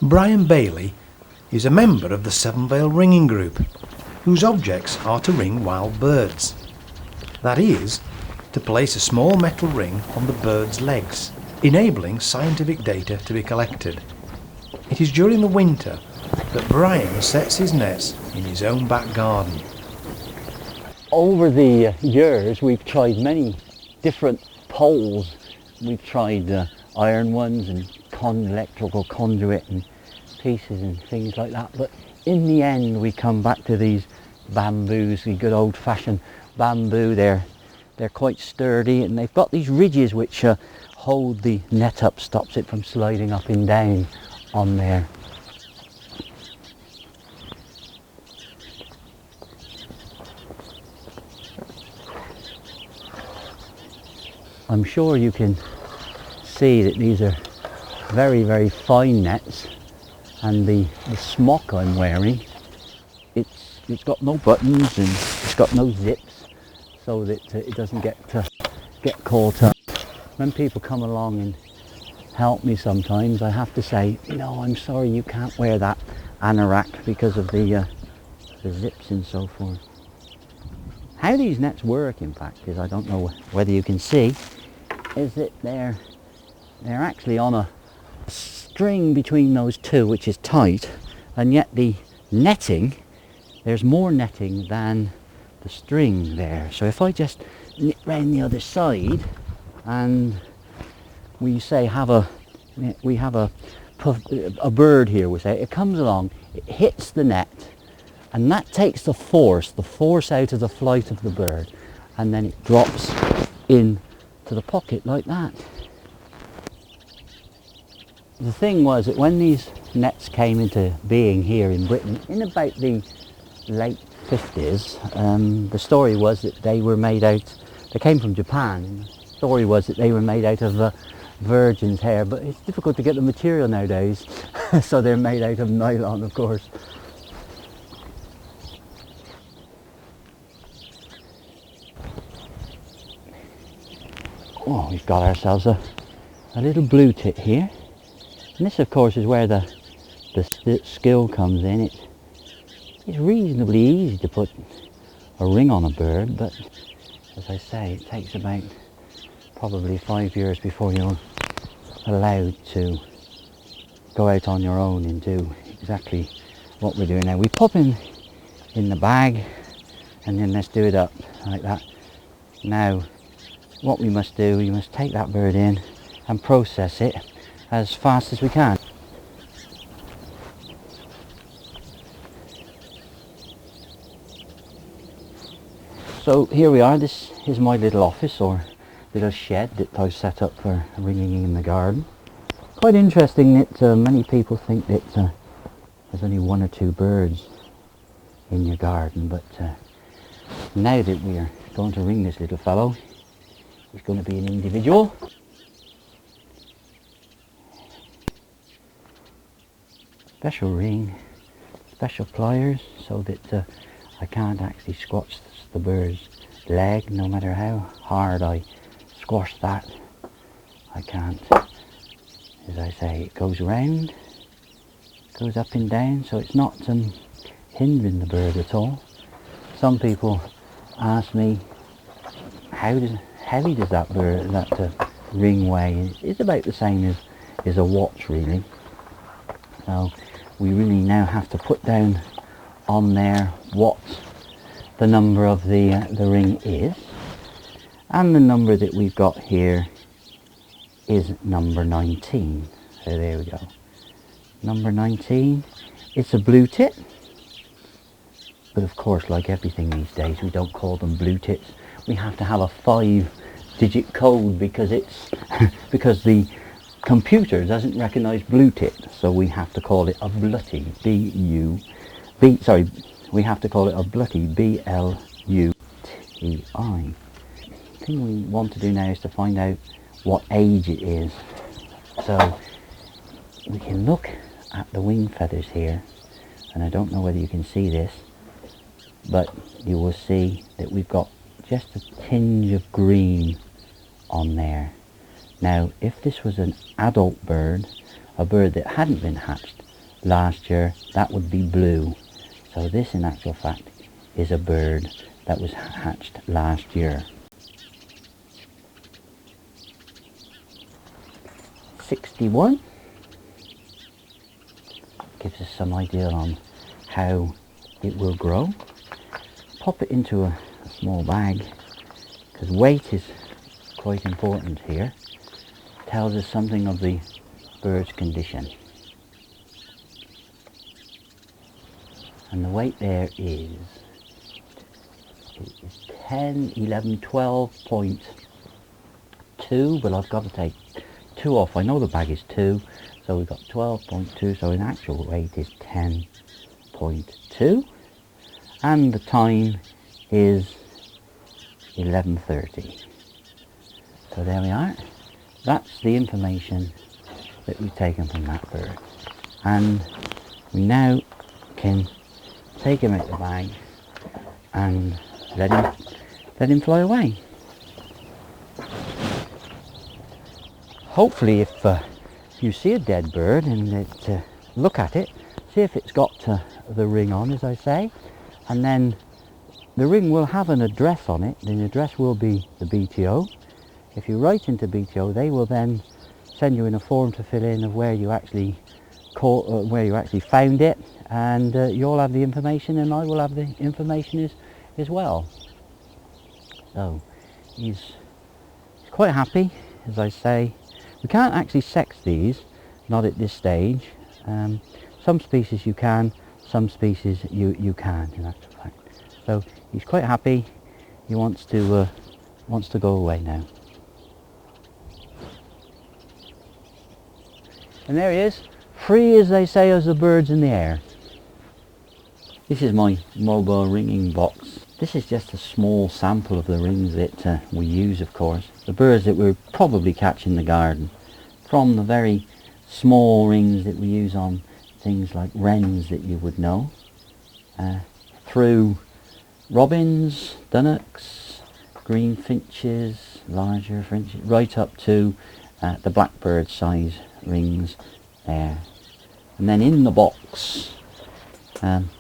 Brian Baily is a member of the Seven Vale Ringing Group, whose objects are to ring wild birds. That is, to place a small metal ring on the bird's legs, enabling scientific data to be collected. It is during the winter that Brian sets his nets in his own back garden. Over the years we've tried many different poles. We've tried iron ones and electrical conduit and pieces and things like that, but in the end we come back to these bamboos, the good old-fashioned bamboo. They're quite sturdy, and they've got these ridges which hold the net up, stops it from sliding up and down on there. I'm sure you can see that these are very, very fine nets, and the smock I'm wearing, it's got no buttons and it's got no zips, so that it doesn't get caught up. When people come along and help me sometimes, I have to say, no, I'm sorry, you can't wear that anorak because of the zips and so forth. How these nets work, in fact, is, I don't know whether you can see, is that they're actually on a string between those two, which is tight, and yet the netting, there's more netting than the string there. So if I just knit round the other side, and we say we have a bird here, we say, it comes along, it hits the net, and that takes the force out of the flight of the bird, and then it drops in to the pocket like that. The thing was that when these nets came into being here in Britain in about the late 50s, the story was that they were made out, they came from Japan. The story was that they were made out of virgin's hair, but it's difficult to get the material nowadays, so they're made out of nylon, of course. Oh, we've got ourselves a little blue tit here. And this, of course, is where the skill comes in. It's reasonably easy to put a ring on a bird, but as I say, it takes about probably 5 years before you're allowed to go out on your own and do exactly what we're doing now. We pop him in the bag, and then let's do it up like that. Now, what we must do, we must take that bird in and process it as fast as we can. So here we are. This is my little office or little shed that I've set up for ringing in the garden. Quite interesting that many people think that there's only one or two birds in your garden, but now that we are going to ring this little fellow, he's going to be an individual. Special ring, special pliers, so that I can't actually squash the bird's leg, no matter how hard I squash that. I can't. As I say, it goes round, goes up and down, so it's not hindering the bird at all. Some people ask me, how heavy does that ring weigh? It's about the same as a watch, really. So we really now have to put down on there what the number of the ring is, and the number that we've got here is number 19. So there we go, number 19, It's a blue tit, but of course, like everything these days, we don't call them blue tits. We have to have a 5-digit code because it's because the computer doesn't recognise blue tit, so we have to call it a blutty. We have to call it a blutty. BLUTI. The thing we want to do now is to find out what age it is. So we can look at the wing feathers here, and I don't know whether you can see this, but you will see that we've got just a tinge of green on there. Now, if this was an adult bird, a bird that hadn't been hatched last year, that would be blue. So this, in actual fact, is a bird that was hatched last year. 61 gives us some idea on how it will grow. Pop it into a small bag, because weight is quite important here. Tells us something of the bird's condition. And the weight there is 10, 11, 12.2, but I've got to take 2 off. I know the bag is 2, so we've got 12.2, so in actual weight is 10.2, and the time is 11:30. So there we are. That's the information that we've taken from that bird, and we now can take him out of the bag and let him fly away. Hopefully, if you see a dead bird and look at it, see if it's got the ring on, as I say, and then the ring will have an address on it. The address will be the BTO. If you write into BTO, they will then send you in a form to fill in of where you actually found it, and you'll have the information, and I will have the information as well. So he's quite happy, as I say. We can't actually sex these, not at this stage. Some species you can, some species you can't, in actual fact. So he's quite happy. He wants to go away now. And there he is, free, as they say, as the birds in the air. This is my mobile ringing box. This is just a small sample of the rings that we use, of course. The birds that we'll probably catch in the garden. From the very small rings that we use on things like wrens that you would know, through robins, dunnocks, green finches, larger finches, right up to the blackbird size rings there. And then in the box,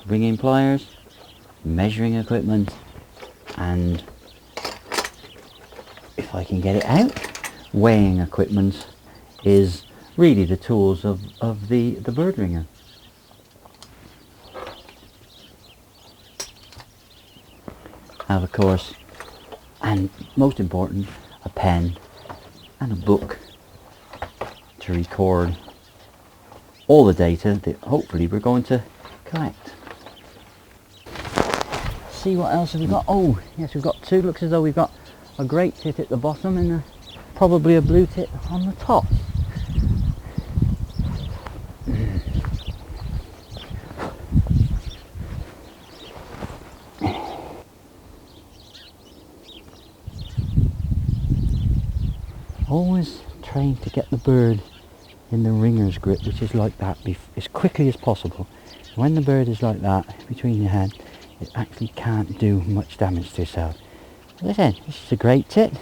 ringing pliers, measuring equipment, and if I can get it out, weighing equipment is really the tools of the bird ringer. Have, of course, and most important, a pen and a book to record all the data that hopefully we're going to collect. See what else have we got? Oh yes, we've got 2. Looks as though we've got a great tit at the bottom and probably a blue tit on the top. Always trying to get the bird in the ringer's grip, which is like that, as quickly as possible. When the bird is like that between your head, it actually can't do much damage to itself. As I said, this is a great tit,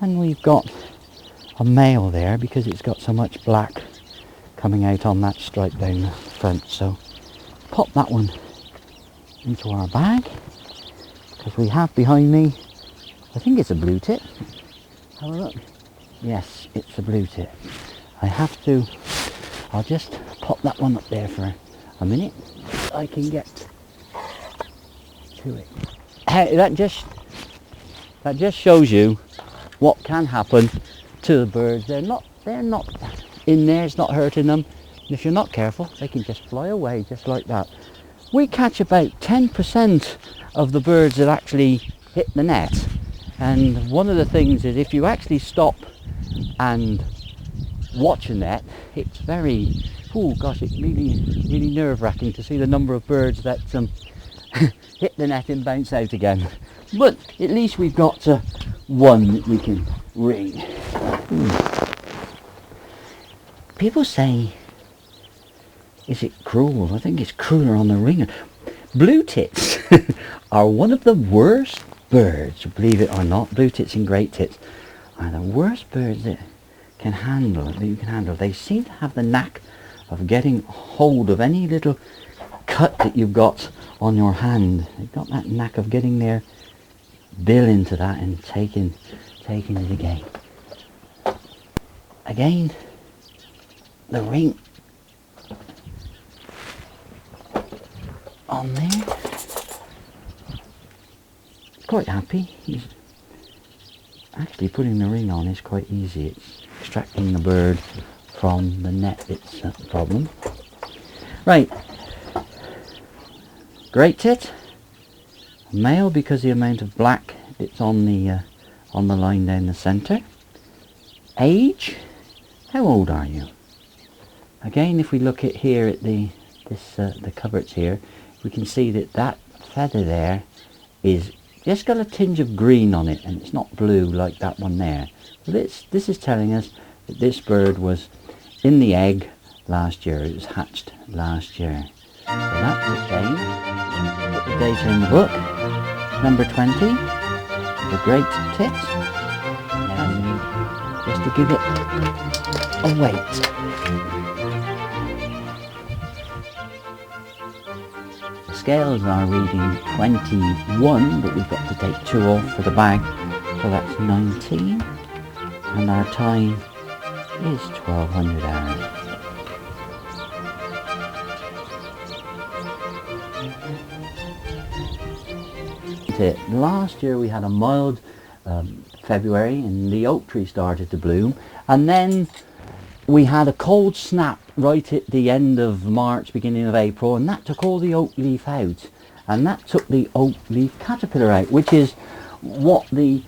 and we've got a male there because it's got so much black coming out on that stripe down the front. So pop that one into our bag, because we have behind me, I think it's a blue tit. Have a look. Yes, it's a blue tit. I'll just pop that one up there for a minute. I can get to it. That just shows you what can happen to the birds. They're not in there, it's not hurting them, If you're not careful, they can just fly away just like that. We catch about 10% of the birds that actually hit the net. And one of the things is if you actually stop and watch a net, it's very, oh gosh, it's really nerve-wracking to see the number of birds that hit the net and bounce out again. But at least we've got one that we can ring. People say, is it cruel? I think it's crueler on the ringer. Blue tits are one of the worst birds, believe it or not. Blue tits and great tits are the worst birds that you can handle. They seem to have the knack of getting hold of any little cut that you've got on your hand. They've got that knack of getting their bill into that and taking it again. Again, the ring on there. Quite happy. He's actually putting the ring on is quite easy. It's extracting the bird from the net that's the problem. Right. Great tit. Male because the amount of black it's on the line down the centre. Age. How old are you? Again, if we look at here at the coverts here, we can see that feather there is just got a tinge of green on it, and it's not blue like that one there. So this is telling us that this bird was in the egg last year. It was hatched last year. So that's the tame. Put the data in the book. Number 20, the great tit. And just to give it a weight. The scales are reading 21, but we've got to take 2 off for the bag, so that's 19. And our time is 1200 hours. Last year we had a mild February and the oak tree started to bloom, and then we had a cold snap right at the end of March, beginning of April, and that took all the oak leaf out, and that took the oak leaf caterpillar out, which is what the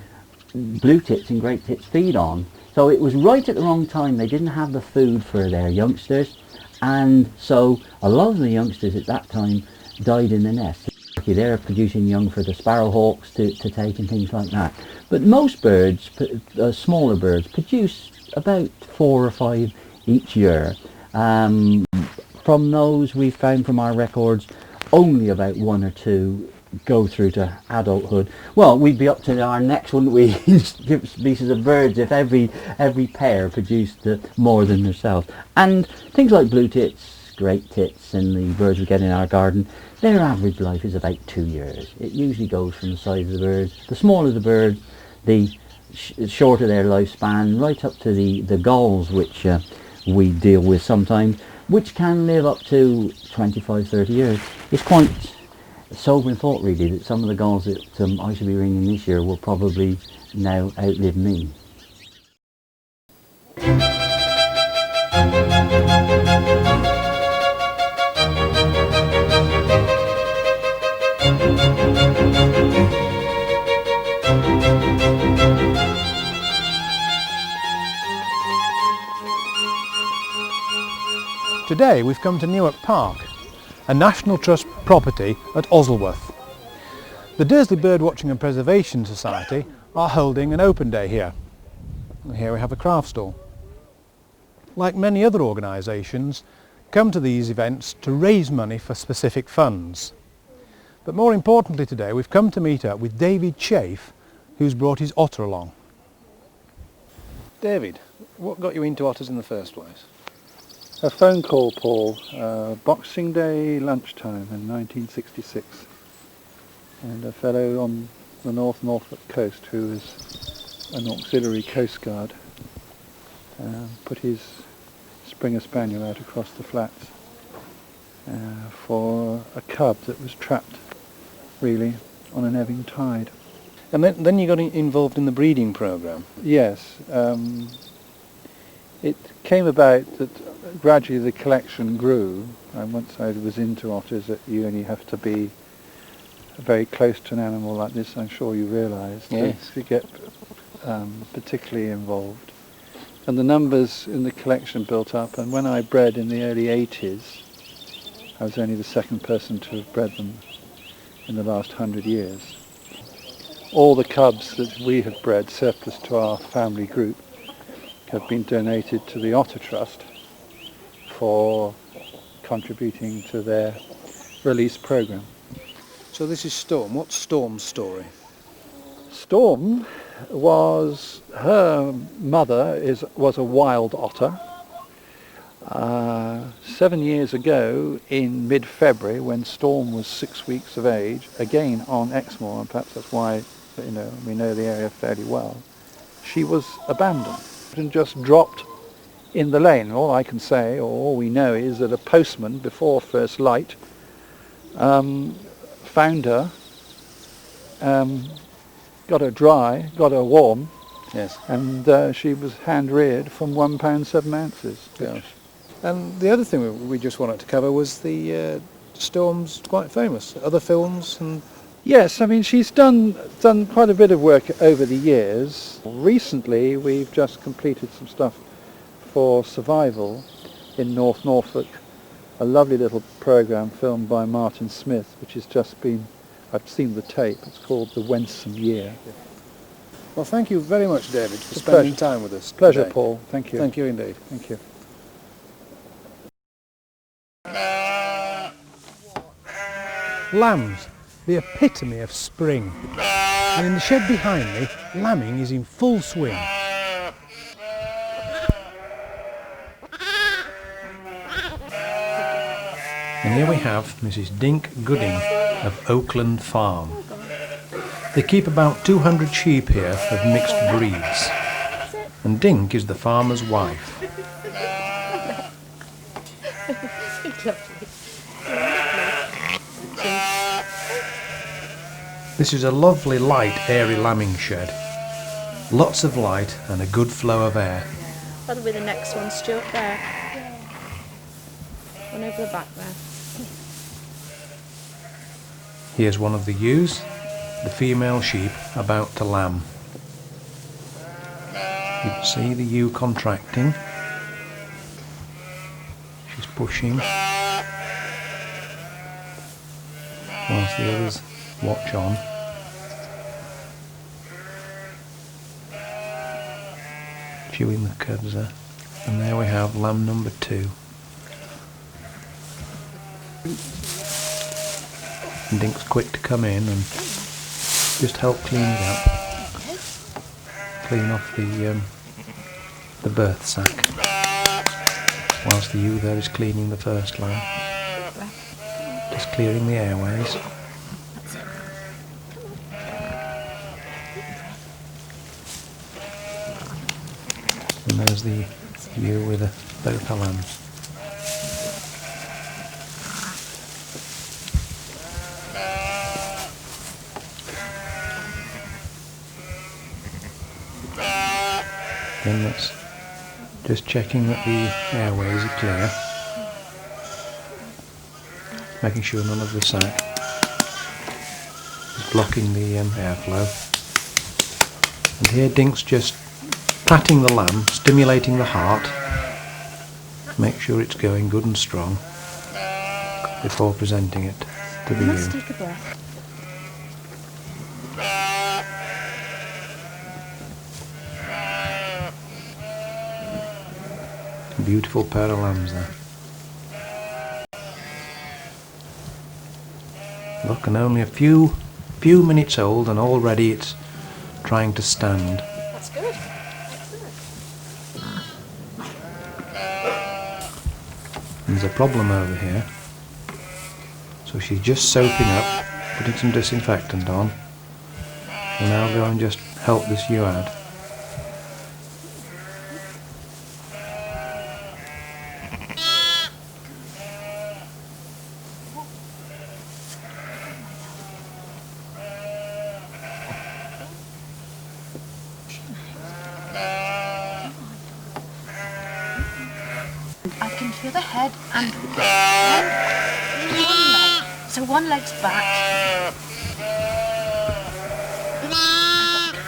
blue tits and great tits feed on. So it was right at the wrong time. They didn't have the food for their youngsters, and so a lot of the youngsters at that time died in the nest. They're producing young for the sparrowhawks to take and things like that. But most birds, smaller birds, produce about 4 or 5 each year. From those we've found from our records, only about 1 or 2 go through to adulthood. Well, we'd be up to our next one, we species of birds if every pair produced more than themselves. And things like blue tits, great tits, and the birds we get in our garden, their average life is about 2 years. It usually goes from the size of the birds. The smaller the birds, the shorter their lifespan, right up to the gulls, which we deal with sometimes, which can live up to 25-30 years. It's quite a sobering thought, really, that some of the gulls that I should be ringing this year will probably now outlive me. Today we've come to Newark Park, a National Trust property at Osleworth. The Dursley Birdwatching and Preservation Society are holding an open day here. And here we have a craft stall. Like many other organisations, come to these events to raise money for specific funds. But more importantly today, we've come to meet up with David Chaffe, who's brought his otter along. David, what got you into otters in the first place? A phone call, Paul, Boxing Day lunchtime in 1966, and a fellow on the Norfolk coast who was an auxiliary coast guard put his Springer Spaniel out across the flats for a cub that was trapped, really, on an ebbing tide. And then you got involved in the breeding programme? Yes. It came about that gradually the collection grew, and once I was into otters, that you only have to be very close to an animal like this, I'm sure you realise, Yes. to get particularly involved. And the numbers in the collection built up, and when I bred in the early 80s, I was only the second person to have bred them in the last 100 years. All the cubs that we have bred, surplus to our family group, have been donated to the Otter Trust for contributing to their release program. So this is Storm. What's Storm's story? Storm was, her mother was a wild otter. 7 years ago, in mid-February, when Storm was 6 weeks of age, again on Exmoor, and perhaps that's why we know the area fairly well, she was abandoned and just dropped in the lane. All I can say, or all we know, is that a postman before first light found her, got her dry, got her warm, Yes. and she was hand-reared from 1 pound 7 ounces. Gosh. And the other thing we just wanted to cover was the Storm's quite famous. Other films and... Yes, I mean, she's done quite a bit of work over the years. Recently, we've just completed some stuff for Survival in North Norfolk, a lovely little programme filmed by Martin Smith, which has just been, I've seen the tape, it's called The Winsome Year. Well, thank you very much, David, for It's a spending pleasure. time with us. Pleasure, today. Paul. Thank you. Thank you indeed. Thank you. Lambs, the epitome of spring. And in the shed behind me, lambing is in full swing. And here we have Mrs. Dink Gooding of Oakland Farm. They keep about 200 sheep here of mixed breeds. And Dink is the farmer's wife. This is a lovely light, airy lambing shed. Lots of light and a good flow of air. That'll be the next one, Stuart, there. One over the back there. Here's one of the ewes, the female sheep about to lamb. You can see the ewe contracting. She's pushing. Whilst the others watch on. Chewing the cubs there. And there we have lamb number 2. And Dink's quick to come in and just help clean it up. Clean off the birth sack. Whilst the ewe there is cleaning the first lamb. Just clearing the airways. And there's the ewe with both her lambs. Then that's just checking that the airways are clear. Making sure none of the sac is blocking the airflow. And here Dink's just patting the lamb, stimulating the heart. Make sure it's going good and strong before presenting it to the Must ewe. take a breath. Beautiful pair of lambs there. Look, and only a few minutes old and already it's trying to stand. That's good. There's a problem over here. So she's just soaping up, putting some disinfectant on. And now go and just help this ewe out. I back and feel the head and then one leg. So one leg's back.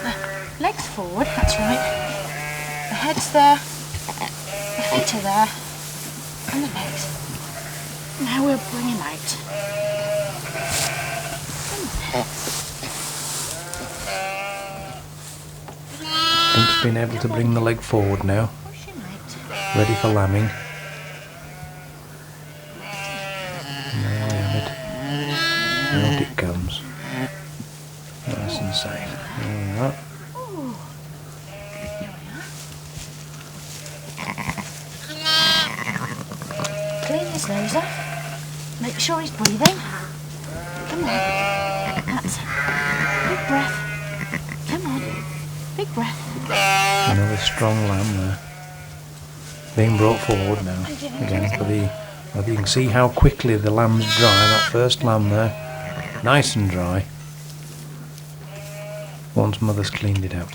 The legs forward, that's right. The head's there, the feet are there, and the legs. Now we'll bring him out. Pink's been able to bring the leg forward now, Push him out. ready for lambing. And there we have it. Out it comes. Nice and safe. There we are. Clean his nose off. Make sure he's breathing. Come on. That's it. Big breath. Come on. Big breath. Another strong lamb there. Being brought forward now. Again for the... Well, you can see how quickly the lamb's dry. That first lamb there. Nice and dry. Once mother's cleaned it out.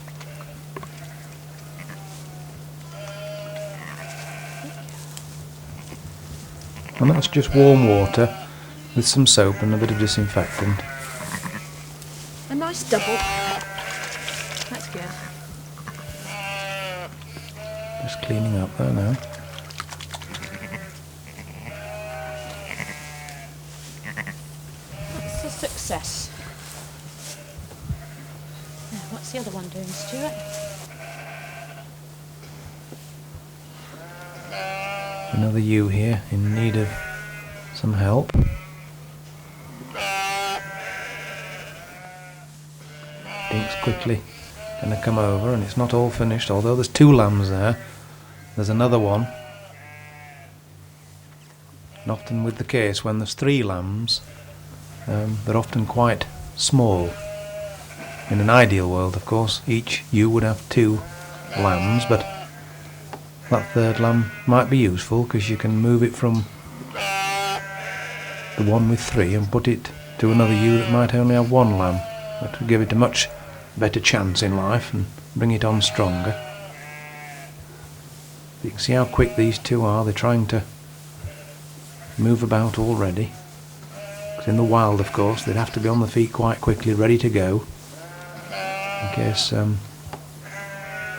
And that's just warm water with some soap and a bit of disinfectant. A nice double. That's good. Just cleaning up there now. That's a success. Now, what's the other one doing, Stuart? Another ewe here in need of some help. Dink's quickly going to come over, and it's not all finished, although there's two lambs there. There's another one. And often with the case, when there's three lambs, they're often quite small. In an ideal world, of course, each ewe would have two lambs, but that third lamb might be useful because you can move it from the one with three and put it to another ewe that might only have one lamb. That would give it a much better chance in life and bring it on stronger. You can see how quick these two are. They're trying to move about already. 'Cause in the wild, of course, they'd have to be on the feet quite quickly, ready to go, in case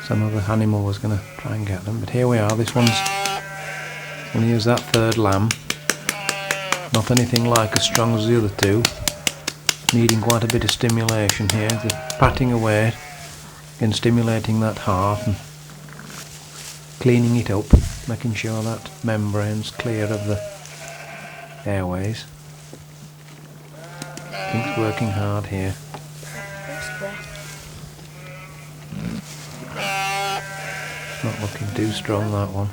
some other animal was going to try and get them. But here we are. This one's going to use that third lamb. Not anything like as strong as the other two. Needing quite a bit of stimulation here. They're patting away and stimulating that heart and cleaning it up, making sure that membrane's clear of the airways. Pink's working hard here. First breath. Not looking too strong, that one.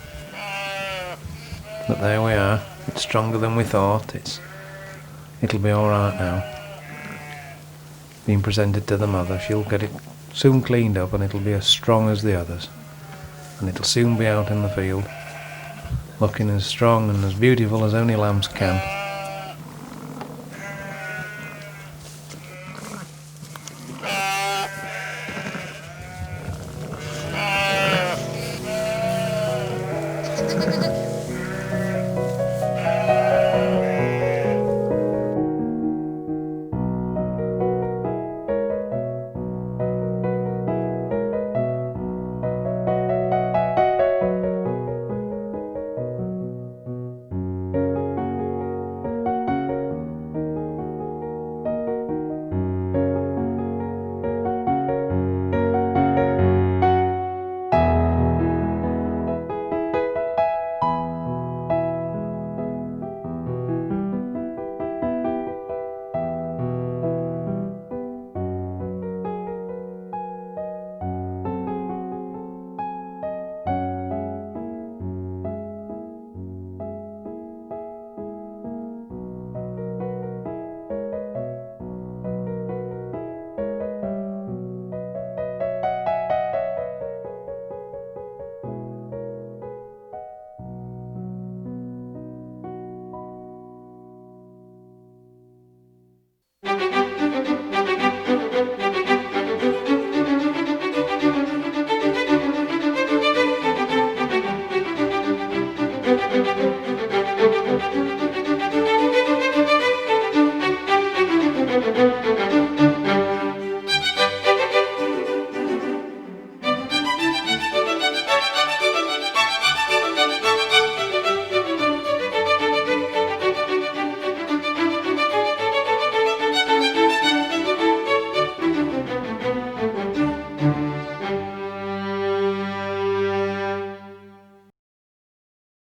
But there we are. It's stronger than we thought. It'll be alright now. Being presented to the mother. She'll get it soon cleaned up and it'll be as strong as the others. And it'll soon be out in the field, looking as strong and as beautiful as only lambs can.